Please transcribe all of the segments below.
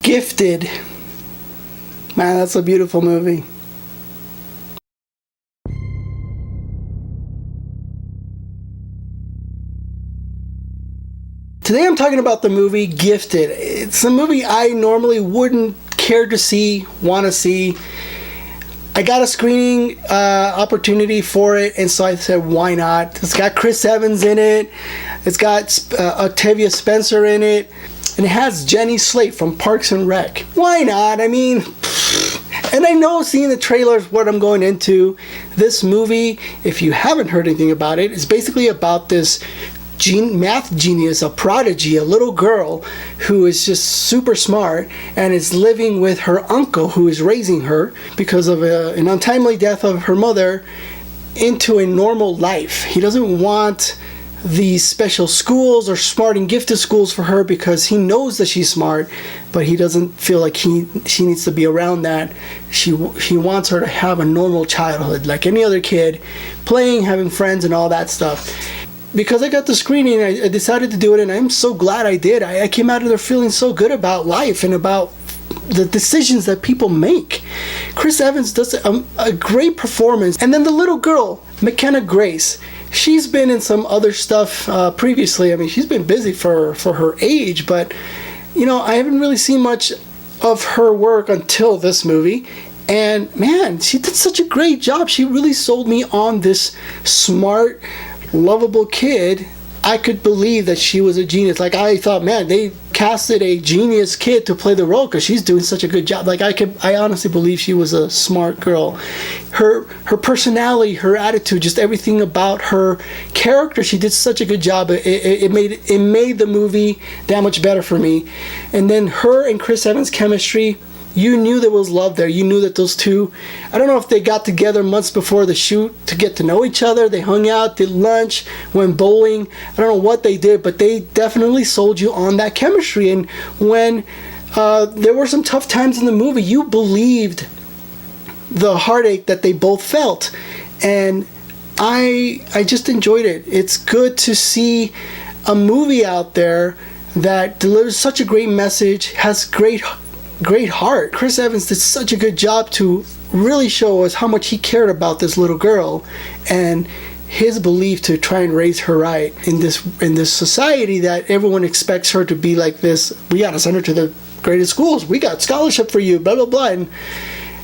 Gifted. Man, that's a beautiful movie. Today I'm talking about the movie Gifted. It's a movie I normally wouldn't care to see, want to see. I got a screening opportunity for it, and so I said, why not? It's got Chris Evans in it. It's got Octavia Spencer in it. And it has Jenny Slate from Parks and Rec. Why not? I mean, and I know seeing the trailer is what I'm going into. This movie, if you haven't heard anything about it, is basically about this math genius, a prodigy, a little girl who is just super smart and is living with her uncle who is raising her because of an untimely death of her mother into a normal life. He doesn't want these special schools or smart and gifted schools for her because he knows that she's smart, but he doesn't feel like she needs to be around that. He wants her to have a normal childhood like any other kid, playing, having friends, and all that stuff. Because I got the screening, I decided to do it, and I'm so glad I did. I came out of there feeling so good about life and about the decisions that people make. Chris Evans does a great performance. And then the little girl, McKenna Grace, she's been in some other stuff previously. I mean, she's been busy for her age, but, you know, I haven't really seen much of her work until this movie. And, man, she did such a great job. She really sold me on this smart, lovable kid. I could believe that she was a genius. Like, I thought, man, they casted a genius kid to play the role because she's doing such a good job. Like, I honestly believe she was a smart girl. Her personality, her attitude, just everything about her character, she did such a good job. It made the movie that much better for me. And then her and Chris Evans' chemistry, you knew there was love there. You knew that those two, I don't know if they got together months before the shoot to get to know each other. They hung out, did lunch, went bowling. I don't know what they did, but they definitely sold you on that chemistry. And when there were some tough times in the movie, you believed the heartache that they both felt. And I just enjoyed it. It's good to see a movie out there that delivers such a great message, has great heart. Chris Evans did such a good job to really show us how much he cared about this little girl and his belief to try and raise her right in this society that everyone expects her to be like this. We gotta send her to the greatest schools. We got scholarship for you, blah blah blah. And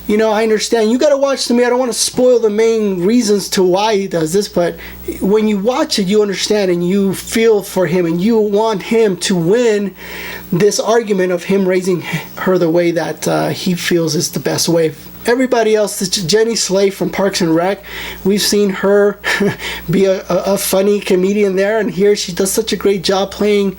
you know, I understand. You gotta watch the movie. I don't want to spoil the main reasons to why he does this, but when you watch it, you understand and you feel for him and you want him to win this argument of him raising her the way that he feels is the best way. Everybody else, it's Jenny Slate from Parks and Rec. We've seen her be a funny comedian there, and here she does such a great job playing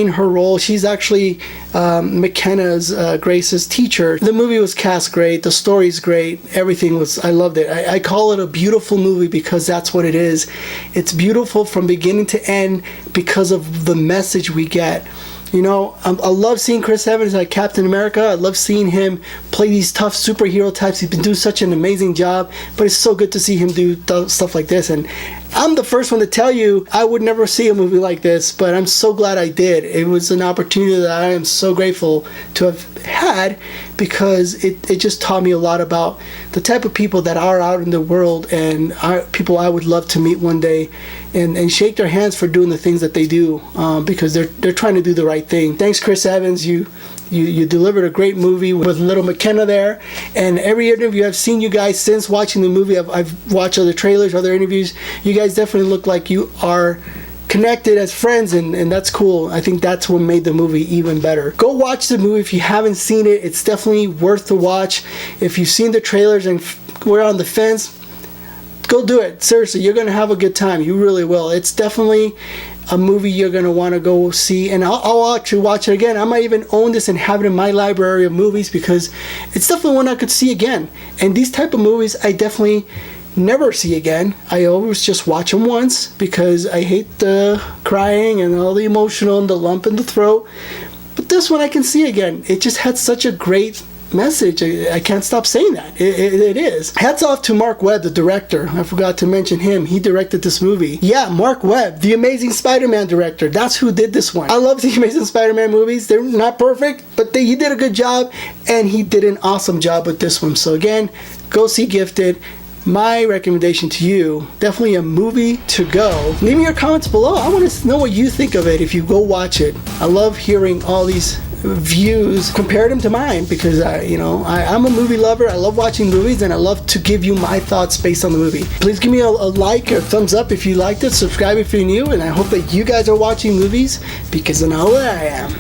her role. She's actually McKenna Grace's teacher. The movie was cast great. The story's great. Everything was, I loved it. I call it a beautiful movie because that's what it is. It's beautiful from beginning to end because of the message we get. You know, I love seeing Chris Evans like Captain America. I love seeing him play these tough superhero types. He's been doing such an amazing job, but it's so good to see him do stuff like this. And I'm the first one to tell you I would never see a movie like this, but I'm so glad I did. It was an opportunity that I am so grateful to have had because it just taught me a lot about the type of people that are out in the world and people I would love to meet one day and shake their hands for doing the things that they do because they're trying to do the right thing. Thanks, Chris Evans. You delivered a great movie with little McKenna there, and every interview I've seen you guys since watching the movie, I've watched other trailers, other interviews. You guys definitely look like you are connected as friends, and that's cool. I think that's what made the movie even better. Go watch the movie if you haven't seen it. It's definitely worth the watch. If you've seen the trailers and we're on the fence, go do it. Seriously, you're going to have a good time. You really will. It's definitely a movie you're going to want to go see, and I'll actually watch it again. I might even own this and have it in my library of movies because it's definitely one I could see again. And these type of movies I definitely never see again. I always just watch them once because I hate the crying and all the emotional and the lump in the throat. But this one I can see again. It just had such a great message. I can't stop saying that. It is. Hats off to Mark Webb, the director. I forgot to mention him. He directed this movie. Yeah, Mark Webb, the Amazing Spider-Man director. That's who did this one. I love the Amazing Spider-Man movies. They're not perfect, but he did a good job, and he did an awesome job with this one. So again, go see Gifted. My recommendation to you, definitely a movie to go. Leave me your comments below. I want to know what you think of it if you go watch it. I love hearing all these views, compare them to mine, because I'm a movie lover. I love watching movies, and I love to give you my thoughts based on the movie. Please give me a like or thumbs up if you liked it. Subscribe if you're new, and I hope that you guys are watching movies, because I know that I am.